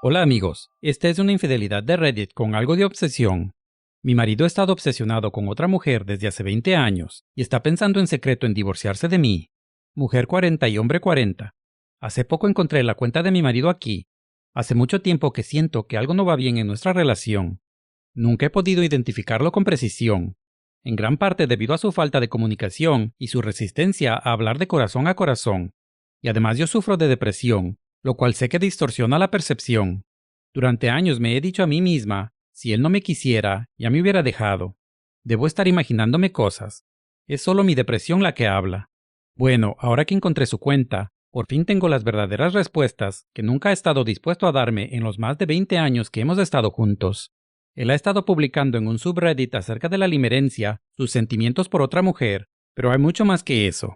Hola amigos, esta es una infidelidad de Reddit con algo de obsesión. Mi marido ha estado obsesionado con otra mujer desde hace 20 años y está pensando en secreto en divorciarse de mí. Mujer 40 y hombre 40. Hace poco encontré la cuenta de mi marido aquí. Hace mucho tiempo que siento que algo no va bien en nuestra relación. Nunca he podido identificarlo con precisión, en gran parte debido a su falta de comunicación y su resistencia a hablar de corazón a corazón. Y además yo sufro de depresión, lo cual sé que distorsiona la percepción. Durante años me he dicho a mí misma, si él no me quisiera, ya me hubiera dejado. Debo estar imaginándome cosas. Es solo mi depresión la que habla. Bueno, ahora que encontré su cuenta, por fin tengo las verdaderas respuestas que nunca ha estado dispuesto a darme en los más de 20 años que hemos estado juntos. Él ha estado publicando en un subreddit acerca de la limerencia, sus sentimientos por otra mujer, pero hay mucho más que eso.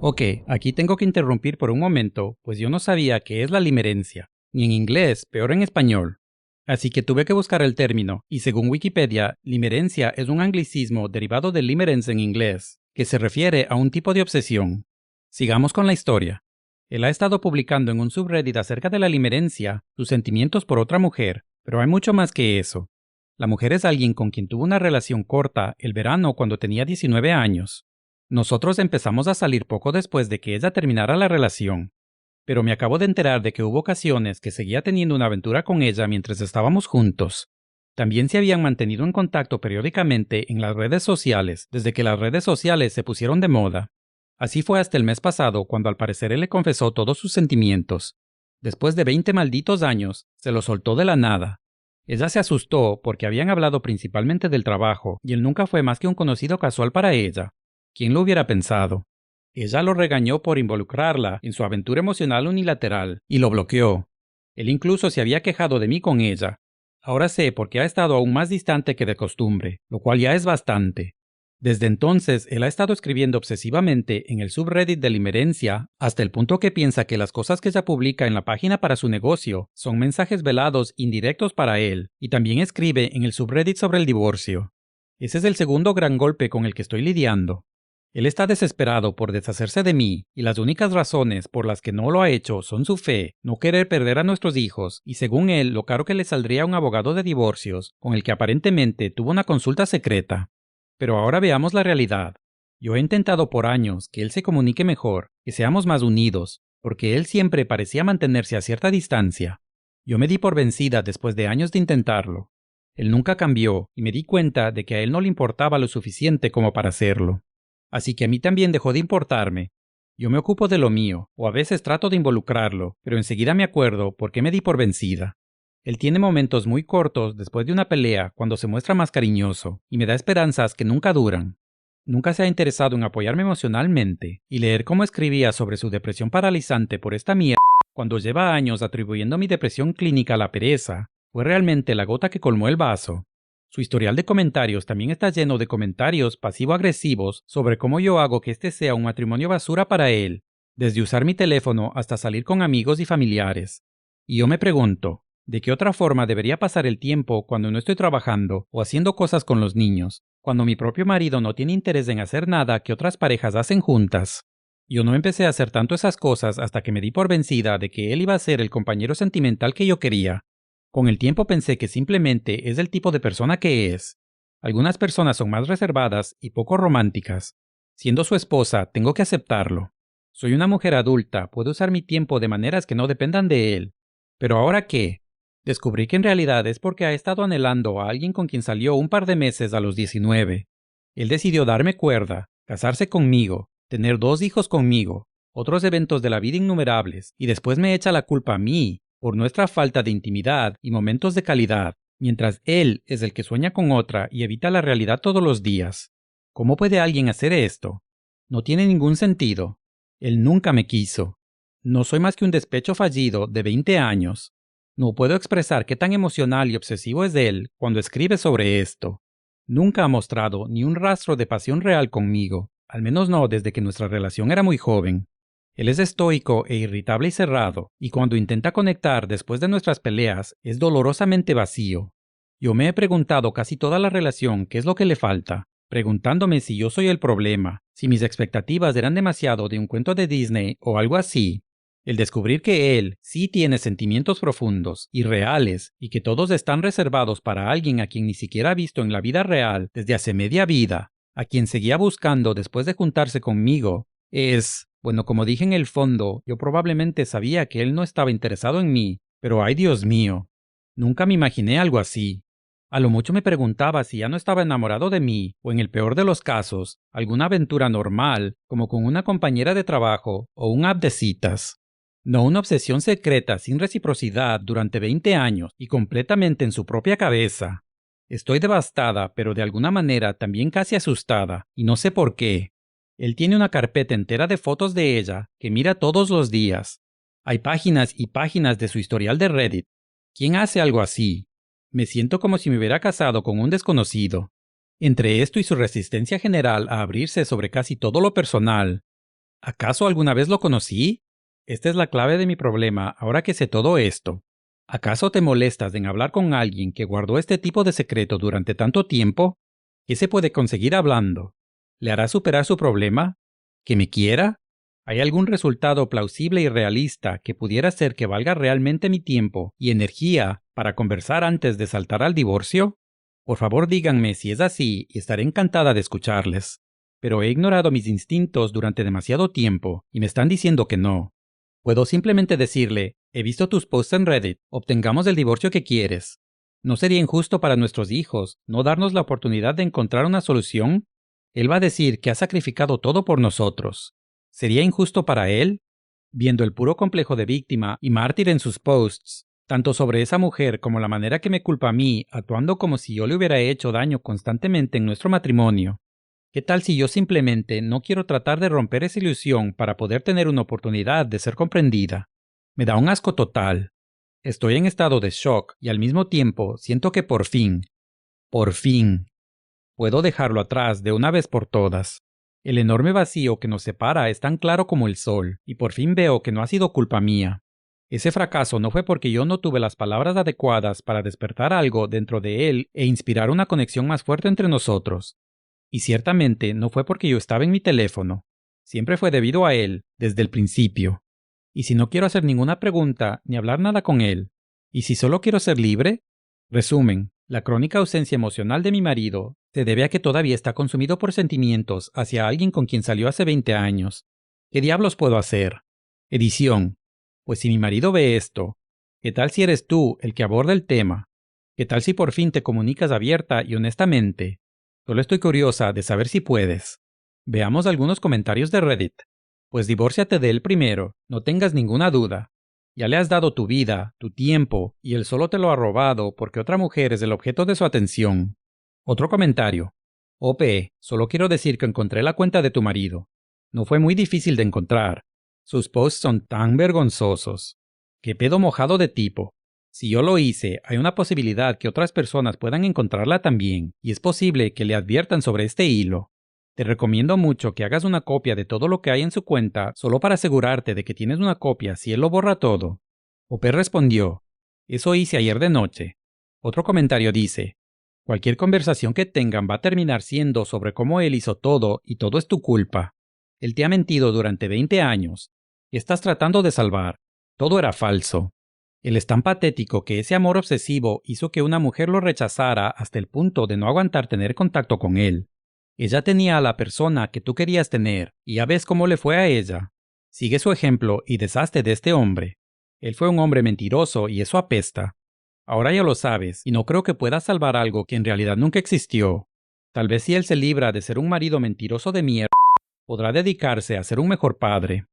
Ok, aquí tengo que interrumpir por un momento, pues yo no sabía qué es la limerencia, ni en inglés, peor en español. Así que tuve que buscar el término, y según Wikipedia, limerencia es un anglicismo derivado de limerence en inglés, que se refiere a un tipo de obsesión. Sigamos con la historia. Él ha estado publicando en un subreddit acerca de la limerencia, sus sentimientos por otra mujer, pero hay mucho más que eso. La mujer es alguien con quien tuvo una relación corta el verano cuando tenía 19 años. Nosotros empezamos a salir poco después de que ella terminara la relación. Pero me acabo de enterar de que hubo ocasiones que seguía teniendo una aventura con ella mientras estábamos juntos. También se habían mantenido en contacto periódicamente en las redes sociales desde que las redes sociales se pusieron de moda. Así fue hasta el mes pasado cuando al parecer él le confesó todos sus sentimientos. Después de 20 malditos años, se lo soltó de la nada. Ella se asustó porque habían hablado principalmente del trabajo y él nunca fue más que un conocido casual para ella. ¿Quién lo hubiera pensado? Ella lo regañó por involucrarla en su aventura emocional unilateral y lo bloqueó. Él incluso se había quejado de mí con ella. Ahora sé por qué ha estado aún más distante que de costumbre, lo cual ya es bastante. Desde entonces, él ha estado escribiendo obsesivamente en el subreddit de limerencia hasta el punto que piensa que las cosas que ella publica en la página para su negocio son mensajes velados indirectos para él, y también escribe en el subreddit sobre el divorcio. Ese es el segundo gran golpe con el que estoy lidiando. Él está desesperado por deshacerse de mí, y las únicas razones por las que no lo ha hecho son su fe, no querer perder a nuestros hijos, y según él, lo caro que le saldría a un abogado de divorcios, con el que aparentemente tuvo una consulta secreta. Pero ahora veamos la realidad. Yo he intentado por años que él se comunique mejor, que seamos más unidos, porque él siempre parecía mantenerse a cierta distancia. Yo me di por vencida después de años de intentarlo. Él nunca cambió, y me di cuenta de que a él no le importaba lo suficiente como para hacerlo. Así que a mí también dejó de importarme. Yo me ocupo de lo mío, o a veces trato de involucrarlo, pero enseguida me acuerdo por qué me di por vencida. Él tiene momentos muy cortos después de una pelea cuando se muestra más cariñoso, y me da esperanzas que nunca duran. Nunca se ha interesado en apoyarme emocionalmente, y leer cómo escribía sobre su depresión paralizante por esta mierda, cuando lleva años atribuyendo mi depresión clínica a la pereza, fue realmente la gota que colmó el vaso. Su historial de comentarios también está lleno de comentarios pasivo-agresivos sobre cómo yo hago que este sea un matrimonio basura para él, desde usar mi teléfono hasta salir con amigos y familiares. Y yo me pregunto, ¿de qué otra forma debería pasar el tiempo cuando no estoy trabajando o haciendo cosas con los niños, cuando mi propio marido no tiene interés en hacer nada que otras parejas hacen juntas? Yo no empecé a hacer tanto esas cosas hasta que me di por vencida de que él iba a ser el compañero sentimental que yo quería. Con el tiempo pensé que simplemente es el tipo de persona que es. Algunas personas son más reservadas y poco románticas. Siendo su esposa, tengo que aceptarlo. Soy una mujer adulta, puedo usar mi tiempo de maneras que no dependan de él. ¿Pero ahora qué? Descubrí que en realidad es porque ha estado anhelando a alguien con quien salió un par de meses a los 19. Él decidió darme cuerda, casarse conmigo, tener 2 hijos conmigo, otros eventos de la vida innumerables, y después me echa la culpa a mí por nuestra falta de intimidad y momentos de calidad, mientras él es el que sueña con otra y evita la realidad todos los días. ¿Cómo puede alguien hacer esto? No tiene ningún sentido. Él nunca me quiso. No soy más que un despecho fallido de 20 años. No puedo expresar qué tan emocional y obsesivo es él cuando escribe sobre esto. Nunca ha mostrado ni un rastro de pasión real conmigo, al menos no desde que nuestra relación era muy joven. Él es estoico e irritable y cerrado, y cuando intenta conectar después de nuestras peleas, es dolorosamente vacío. Yo me he preguntado casi toda la relación qué es lo que le falta, preguntándome si yo soy el problema, si mis expectativas eran demasiado de un cuento de Disney o algo así. El descubrir que él sí tiene sentimientos profundos y reales y que todos están reservados para alguien a quien ni siquiera ha visto en la vida real desde hace media vida, a quien seguía buscando después de juntarse conmigo, bueno, como dije en el fondo, yo probablemente sabía que él no estaba interesado en mí, pero ay Dios mío, nunca me imaginé algo así. A lo mucho me preguntaba si ya no estaba enamorado de mí, o en el peor de los casos, alguna aventura normal, como con una compañera de trabajo o un app de citas. No una obsesión secreta sin reciprocidad durante 20 años y completamente en su propia cabeza. Estoy devastada, pero de alguna manera también casi asustada, y no sé por qué. Él tiene una carpeta entera de fotos de ella que mira todos los días. Hay páginas y páginas de su historial de Reddit. ¿Quién hace algo así? Me siento como si me hubiera casado con un desconocido. Entre esto y su resistencia general a abrirse sobre casi todo lo personal. ¿Acaso alguna vez lo conocí? Esta es la clave de mi problema ahora que sé todo esto. ¿Acaso te molestas en hablar con alguien que guardó este tipo de secreto durante tanto tiempo? ¿Qué se puede conseguir hablando? ¿Le hará superar su problema? ¿Que me quiera? ¿Hay algún resultado plausible y realista que pudiera hacer que valga realmente mi tiempo y energía para conversar antes de saltar al divorcio? Por favor díganme si es así y estaré encantada de escucharles. Pero he ignorado mis instintos durante demasiado tiempo y me están diciendo que no. Puedo simplemente decirle, he visto tus posts en Reddit, obtengamos el divorcio que quieres. ¿No sería injusto para nuestros hijos no darnos la oportunidad de encontrar una solución? Él va a decir que ha sacrificado todo por nosotros. ¿Sería injusto para él? Viendo el puro complejo de víctima y mártir en sus posts, tanto sobre esa mujer como la manera que me culpa a mí, actuando como si yo le hubiera hecho daño constantemente en nuestro matrimonio. ¿Qué tal si yo simplemente no quiero tratar de romper esa ilusión para poder tener una oportunidad de ser comprendida? Me da un asco total. Estoy en estado de shock y al mismo tiempo siento que por fin, puedo dejarlo atrás de una vez por todas. El enorme vacío que nos separa es tan claro como el sol, y por fin veo que no ha sido culpa mía. Ese fracaso no fue porque yo no tuve las palabras adecuadas para despertar algo dentro de él e inspirar una conexión más fuerte entre nosotros. Y ciertamente no fue porque yo estaba en mi teléfono. Siempre fue debido a él, desde el principio. Y si no quiero hacer ninguna pregunta ni hablar nada con él, y si solo quiero ser libre, resumen, la crónica ausencia emocional de mi marido se debe a que todavía está consumido por sentimientos hacia alguien con quien salió hace 20 años. ¿Qué diablos puedo hacer? Edición. Pues si mi marido ve esto, ¿qué tal si eres tú el que aborda el tema? ¿Qué tal si por fin te comunicas abierta y honestamente? Solo estoy curiosa de saber si puedes. Veamos algunos comentarios de Reddit. Pues divórciate de él primero, no tengas ninguna duda. Ya le has dado tu vida, tu tiempo, y él solo te lo ha robado porque otra mujer es el objeto de su atención. Otro comentario. OP, solo quiero decir que encontré la cuenta de tu marido. No fue muy difícil de encontrar. Sus posts son tan vergonzosos. ¡Qué pedo mojado de tipo! Si yo lo hice, hay una posibilidad que otras personas puedan encontrarla también, y es posible que le adviertan sobre este hilo. Te recomiendo mucho que hagas una copia de todo lo que hay en su cuenta solo para asegurarte de que tienes una copia si él lo borra todo. OP respondió, eso hice ayer de noche. Otro comentario dice, cualquier conversación que tengan va a terminar siendo sobre cómo él hizo todo y todo es tu culpa. Él te ha mentido durante 20 años. Estás tratando de salvar. Todo era falso. Él es tan patético que ese amor obsesivo hizo que una mujer lo rechazara hasta el punto de no aguantar tener contacto con él. Ella tenía a la persona que tú querías tener, y ya ves cómo le fue a ella. Sigue su ejemplo y deshazte de este hombre. Él fue un hombre mentiroso y eso apesta. Ahora ya lo sabes, y no creo que puedas salvar algo que en realidad nunca existió. Tal vez si él se libra de ser un marido mentiroso de mierda, podrá dedicarse a ser un mejor padre.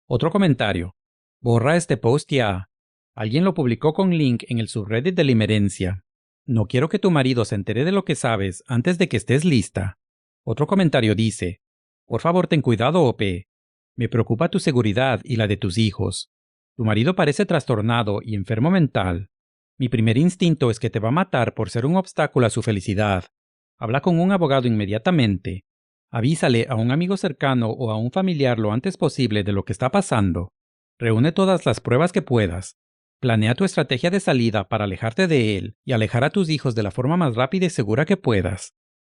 Otro comentario. Borra este post ya. Alguien lo publicó con link en el subreddit de la inmerencia. No quiero que tu marido se entere de lo que sabes antes de que estés lista. Otro comentario dice, por favor ten cuidado, OP. Me preocupa tu seguridad y la de tus hijos. Tu marido parece trastornado y enfermo mental. Mi primer instinto es que te va a matar por ser un obstáculo a su felicidad. Habla con un abogado inmediatamente. Avísale a un amigo cercano o a un familiar lo antes posible de lo que está pasando. Reúne todas las pruebas que puedas. Planea tu estrategia de salida para alejarte de él y alejar a tus hijos de la forma más rápida y segura que puedas.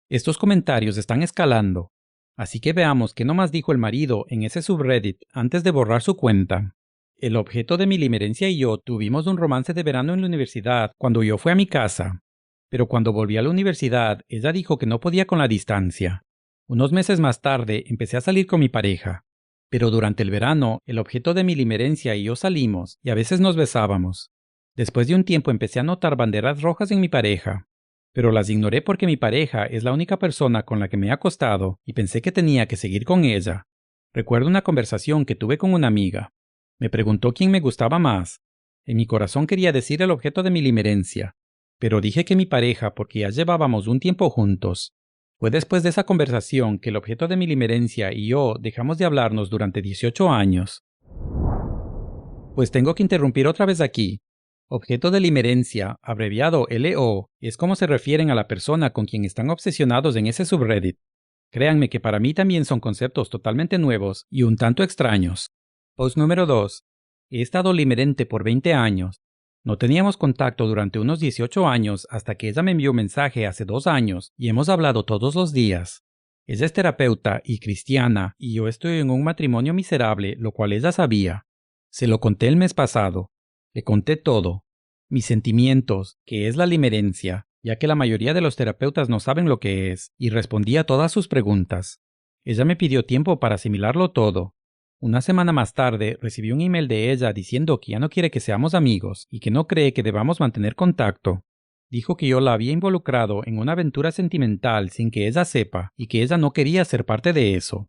Estos comentarios están escalando, así que veamos qué nomás dijo el marido en ese subreddit antes de borrar su cuenta. El objeto de mi limerencia y yo tuvimos un romance de verano en la universidad cuando yo fui a mi casa. Pero cuando volví a la universidad, ella dijo que no podía con la distancia. Unos meses más tarde empecé a salir con mi pareja. Pero durante el verano, el objeto de mi limerencia y yo salimos y a veces nos besábamos. Después de un tiempo empecé a notar banderas rojas en mi pareja. Pero las ignoré porque mi pareja es la única persona con la que me he acostado y pensé que tenía que seguir con ella. Recuerdo una conversación que tuve con una amiga. Me preguntó quién me gustaba más. En mi corazón quería decir el objeto de mi limerencia, pero dije que mi pareja porque ya llevábamos un tiempo juntos. Fue después de esa conversación que el objeto de mi limerencia y yo dejamos de hablarnos durante 18 años. Pues tengo que interrumpir otra vez aquí. Objeto de limerencia, abreviado LO, es como se refieren a la persona con quien están obsesionados en ese subreddit. Créanme que para mí también son conceptos totalmente nuevos y un tanto extraños. Post número 2. He estado limerente por 20 años. No teníamos contacto durante unos 18 años hasta que ella me envió un mensaje hace 2 años y hemos hablado todos los días. Ella es terapeuta y cristiana y yo estoy en un matrimonio miserable, lo cual ella sabía. Se lo conté el mes pasado. Le conté todo. Mis sentimientos, que es la limerencia, ya que la mayoría de los terapeutas no saben lo que es, y respondí a todas sus preguntas. Ella me pidió tiempo para asimilarlo todo. Una semana más tarde recibí un email de ella diciendo que ya no quiere que seamos amigos y que no cree que debamos mantener contacto. Dijo que yo la había involucrado en una aventura sentimental sin que ella sepa y que ella no quería ser parte de eso.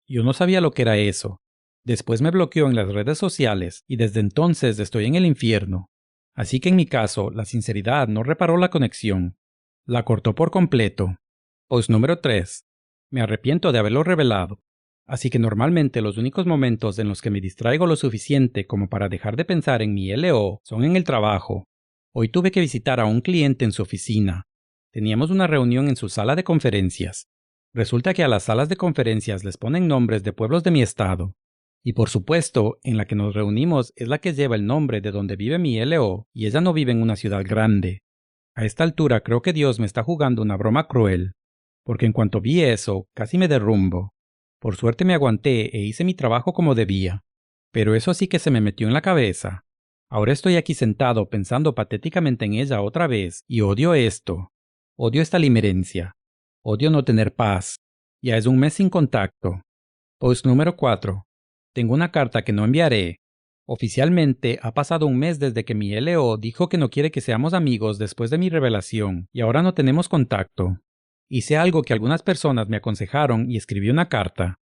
Yo no sabía lo que era eso. Después me bloqueó en las redes sociales y desde entonces estoy en el infierno. Así que en mi caso, la sinceridad no reparó la conexión. La cortó por completo. Post número 3. Me arrepiento de haberlo revelado. Así que normalmente los únicos momentos en los que me distraigo lo suficiente como para dejar de pensar en mi LO son en el trabajo. Hoy tuve que visitar a un cliente en su oficina. Teníamos una reunión en su sala de conferencias. Resulta que a las salas de conferencias les ponen nombres de pueblos de mi estado. Y por supuesto, en la que nos reunimos es la que lleva el nombre de donde vive mi LO, y ella no vive en una ciudad grande. A esta altura creo que Dios me está jugando una broma cruel, porque en cuanto vi eso, casi me derrumbo. Por suerte me aguanté e hice mi trabajo como debía. Pero eso sí que se me metió en la cabeza. Ahora estoy aquí sentado pensando patéticamente en ella otra vez, y odio esto. Odio esta limerencia. Odio no tener paz. Ya es un mes sin contacto. Post número 4. Tengo una carta que no enviaré. Oficialmente ha pasado un mes desde que mi LO dijo que no quiere que seamos amigos después de mi revelación y ahora no tenemos contacto. Hice algo que algunas personas me aconsejaron y escribí una carta,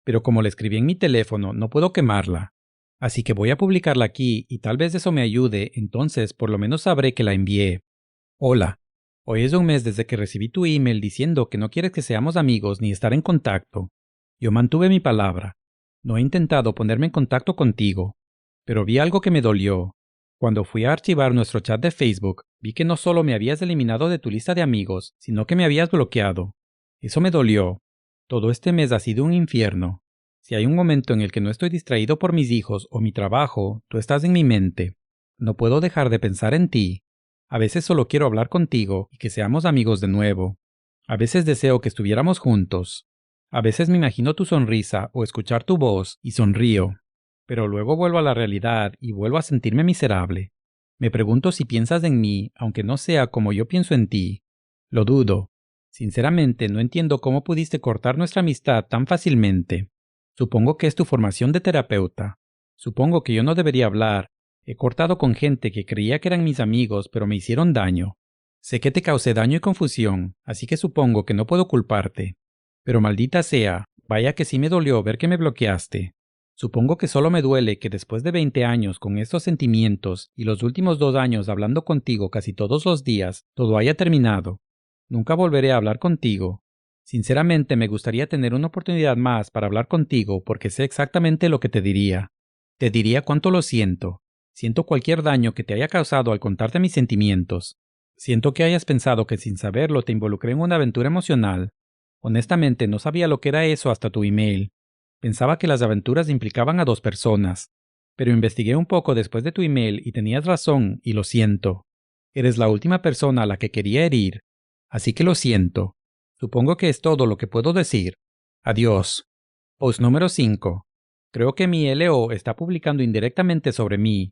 pero como la escribí en mi teléfono no puedo quemarla. Así que voy a publicarla aquí y tal vez eso me ayude, entonces por lo menos sabré que la envié. Hola. Hoy es un mes desde que recibí tu email diciendo que no quieres que seamos amigos ni estar en contacto. Yo mantuve mi palabra. No he intentado ponerme en contacto contigo, pero vi algo que me dolió. Cuando fui a archivar nuestro chat de Facebook, vi que no solo me habías eliminado de tu lista de amigos, sino que me habías bloqueado. Eso me dolió. Todo este mes ha sido un infierno. Si hay un momento en el que no estoy distraído por mis hijos o mi trabajo, tú estás en mi mente. No puedo dejar de pensar en ti. A veces solo quiero hablar contigo y que seamos amigos de nuevo. A veces deseo que estuviéramos juntos. A veces me imagino tu sonrisa o escuchar tu voz y sonrío. Pero luego vuelvo a la realidad y vuelvo a sentirme miserable. Me pregunto si piensas en mí, aunque no sea como yo pienso en ti. Lo dudo. Sinceramente, no entiendo cómo pudiste cortar nuestra amistad tan fácilmente. Supongo que es tu formación de terapeuta. Supongo que yo no debería hablar. He cortado con gente que creía que eran mis amigos, pero me hicieron daño. Sé que te causé daño y confusión, así que supongo que no puedo culparte. Pero maldita sea, vaya que sí me dolió ver que me bloqueaste. Supongo que solo me duele que después de 20 años con estos sentimientos y los últimos 2 años hablando contigo casi todos los días, todo haya terminado. Nunca volveré a hablar contigo. Sinceramente me gustaría tener una oportunidad más para hablar contigo porque sé exactamente lo que te diría. Te diría cuánto lo siento. Siento cualquier daño que te haya causado al contarte mis sentimientos. Siento que hayas pensado que sin saberlo te involucré en una aventura emocional. Honestamente no sabía lo que era eso hasta tu email. Pensaba que las aventuras implicaban a 2 personas. Pero investigué un poco después de tu email y tenías razón, y lo siento. Eres la última persona a la que quería herir. Así que lo siento. Supongo que es todo lo que puedo decir. Adiós. Post número 5. Creo que mi LO está publicando indirectamente sobre mí.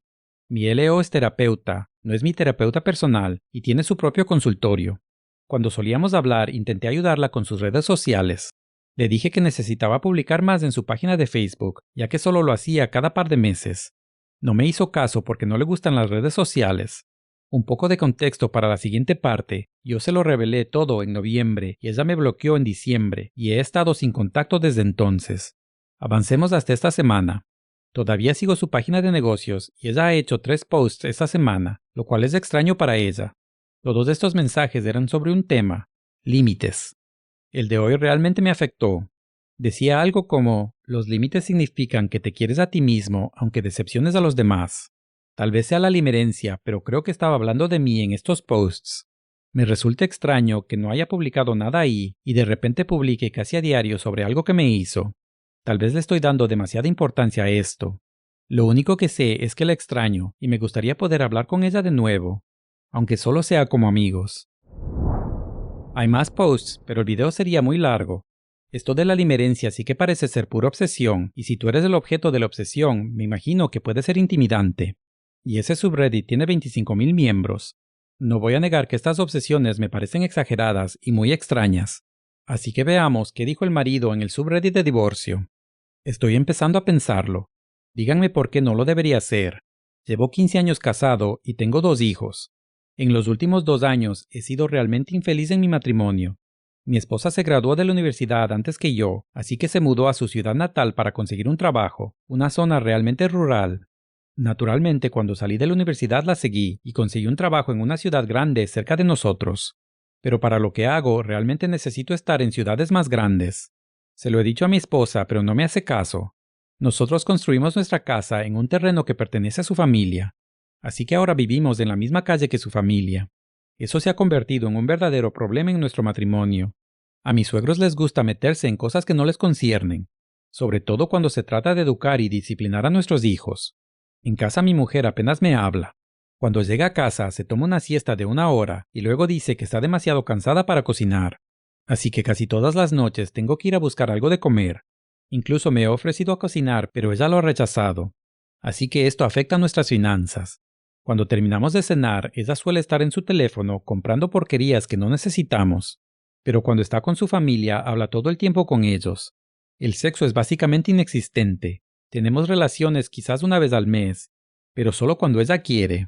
Mi LO es terapeuta, no es mi terapeuta personal y tiene su propio consultorio. Cuando solíamos hablar, intenté ayudarla con sus redes sociales. Le dije que necesitaba publicar más en su página de Facebook, ya que solo lo hacía cada par de meses. No me hizo caso porque no le gustan las redes sociales. Un poco de contexto para la siguiente parte. Yo se lo revelé todo en noviembre y ella me bloqueó en diciembre y he estado sin contacto desde entonces. Avancemos hasta esta semana. Todavía sigo su página de negocios y ella ha hecho 3 posts esta semana, lo cual es extraño para ella. Todos estos mensajes eran sobre un tema: límites. El de hoy realmente me afectó. Decía algo como: los límites significan que te quieres a ti mismo aunque decepciones a los demás. Tal vez sea la limerencia, pero creo que estaba hablando de mí en estos posts. Me resulta extraño que no haya publicado nada ahí y de repente publique casi a diario sobre algo que me hizo. Tal vez le estoy dando demasiada importancia a esto. Lo único que sé es que la extraño y me gustaría poder hablar con ella de nuevo, aunque solo sea como amigos. Hay más posts, pero el video sería muy largo. Esto de la limerencia sí que parece ser pura obsesión, y si tú eres el objeto de la obsesión, me imagino que puede ser intimidante. Y ese subreddit tiene 25,000 miembros. No voy a negar que estas obsesiones me parecen exageradas y muy extrañas. Así que veamos qué dijo el marido en el subreddit de divorcio. Estoy empezando a pensarlo. Díganme por qué no lo debería hacer. Llevo 15 años casado y tengo 2 hijos. En los últimos 2 años he sido realmente infeliz en mi matrimonio. Mi esposa se graduó de la universidad antes que yo, así que se mudó a su ciudad natal para conseguir un trabajo, una zona realmente rural. Naturalmente, cuando salí de la universidad la seguí y conseguí un trabajo en una ciudad grande cerca de nosotros. Pero para lo que hago, realmente necesito estar en ciudades más grandes. Se lo he dicho a mi esposa, pero no me hace caso. Nosotros construimos nuestra casa en un terreno que pertenece a su familia, así que ahora vivimos en la misma calle que su familia. Eso se ha convertido en un verdadero problema en nuestro matrimonio. A mis suegros les gusta meterse en cosas que no les conciernen, sobre todo cuando se trata de educar y disciplinar a nuestros hijos. En casa mi mujer apenas me habla. Cuando llega a casa se toma una siesta de 1 hora y luego dice que está demasiado cansada para cocinar. Así que casi todas las noches tengo que ir a buscar algo de comer. Incluso me he ofrecido a cocinar, pero ella lo ha rechazado. Así que esto afecta a nuestras finanzas. Cuando terminamos de cenar, ella suele estar en su teléfono comprando porquerías que no necesitamos. Pero cuando está con su familia, habla todo el tiempo con ellos. El sexo es básicamente inexistente. Tenemos relaciones quizás una vez al mes, pero solo cuando ella quiere.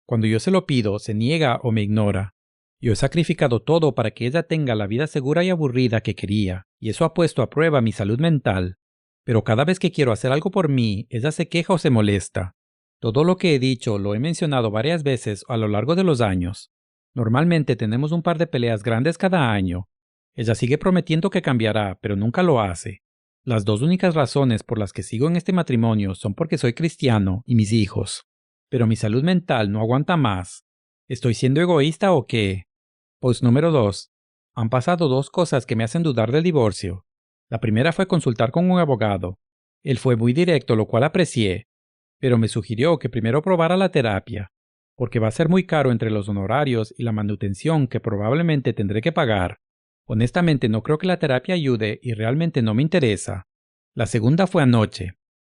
Cuando yo se lo pido, se niega o me ignora. Yo he sacrificado todo para que ella tenga la vida segura y aburrida que quería, y eso ha puesto a prueba mi salud mental. Pero cada vez que quiero hacer algo por mí, ella se queja o se molesta. Todo lo que he dicho lo he mencionado varias veces a lo largo de los años. Normalmente tenemos un par de peleas grandes cada año. Ella sigue prometiendo que cambiará, pero nunca lo hace. Las 2 únicas razones por las que sigo en este matrimonio son porque soy cristiano y mis hijos. Pero mi salud mental no aguanta más. ¿Estoy siendo egoísta o qué? Post número 2. Han pasado 2 cosas que me hacen dudar del divorcio. La primera fue consultar con un abogado. Él fue muy directo, lo cual aprecié, pero me sugirió que primero probara la terapia, porque va a ser muy caro entre los honorarios y la manutención que probablemente tendré que pagar. Honestamente no creo que la terapia ayude y realmente no me interesa. La segunda fue anoche.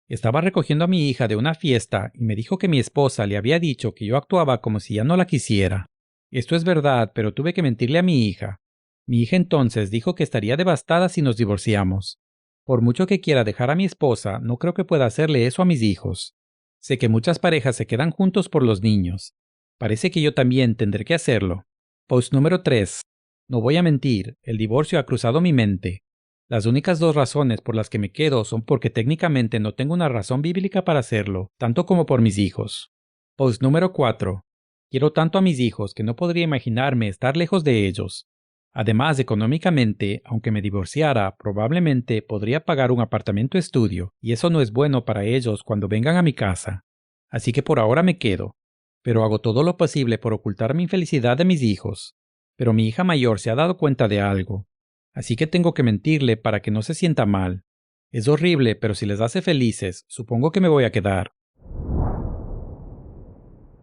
Estaba recogiendo a mi hija de una fiesta y me dijo que mi esposa le había dicho que yo actuaba como si ya no la quisiera. Esto es verdad, pero tuve que mentirle a mi hija. Mi hija entonces dijo que estaría devastada si nos divorciamos. Por mucho que quiera dejar a mi esposa, no creo que pueda hacerle eso a mis hijos. Sé que muchas parejas se quedan juntos por los niños. Parece que yo también tendré que hacerlo. Post número 3. No voy a mentir, el divorcio ha cruzado mi mente. Las únicas 2 razones por las que me quedo son porque técnicamente no tengo una razón bíblica para hacerlo, tanto como por mis hijos. Post número 4. Quiero tanto a mis hijos que no podría imaginarme estar lejos de ellos. Además, económicamente, aunque me divorciara, probablemente podría pagar un apartamento estudio, y eso no es bueno para ellos cuando vengan a mi casa. Así que por ahora me quedo, pero hago todo lo posible por ocultar mi infelicidad de mis hijos. Pero mi hija mayor se ha dado cuenta de algo, así que tengo que mentirle para que no se sienta mal. Es horrible, pero si les hace felices, supongo que me voy a quedar.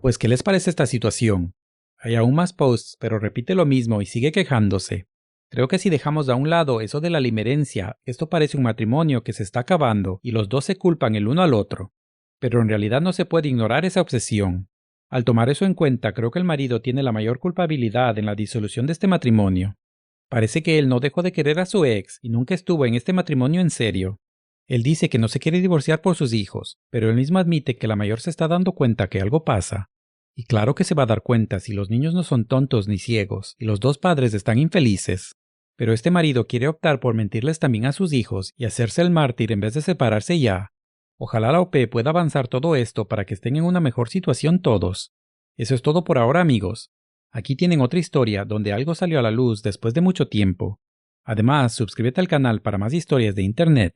Pues, ¿qué les parece esta situación? Hay aún más posts, pero repite lo mismo y sigue quejándose. Creo que si dejamos a un lado eso de la limerencia, esto parece un matrimonio que se está acabando y los dos se culpan el uno al otro. Pero en realidad no se puede ignorar esa obsesión. Al tomar eso en cuenta, creo que el marido tiene la mayor culpabilidad en la disolución de este matrimonio. Parece que él no dejó de querer a su ex y nunca estuvo en este matrimonio en serio. Él dice que no se quiere divorciar por sus hijos, pero él mismo admite que la mayor se está dando cuenta que algo pasa. Y claro que se va a dar cuenta si los niños no son tontos ni ciegos y los dos padres están infelices. Pero este marido quiere optar por mentirles también a sus hijos y hacerse el mártir en vez de separarse ya. Ojalá la OP pueda avanzar todo esto para que estén en una mejor situación todos. Eso es todo por ahora, amigos. Aquí tienen otra historia donde algo salió a la luz después de mucho tiempo. Además, suscríbete al canal para más historias de Internet.